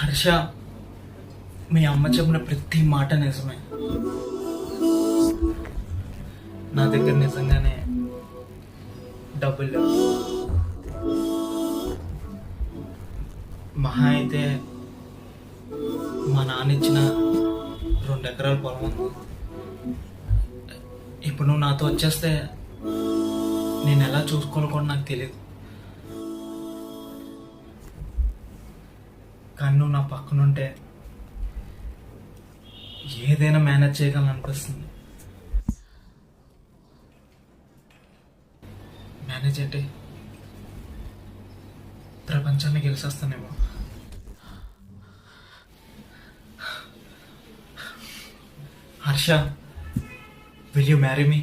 హర్ష, మీ అమ్మ చెప్పిన ప్రతి మాట నిజమే. నా దగ్గర నిజంగానే డబ్బులు లేవు. మహా అయితే మా నాన్న ఇచ్చిన 2 ఎకరాల పొలం ఉంది. ఇప్పుడు నువ్వు నాతో వచ్చేస్తే నేను ఎలా చూసుకోవాలో కూడా నాకు తెలియదు. కానీ నువ్వు నా పక్కనుంటే ఏదైనా మేనేజ్ చేయగలను అనిపిస్తుంది. మేనేజ్ అంటే ప్రపంచాన్ని గెలిచేస్తానేమో. Harsha, will you marry me?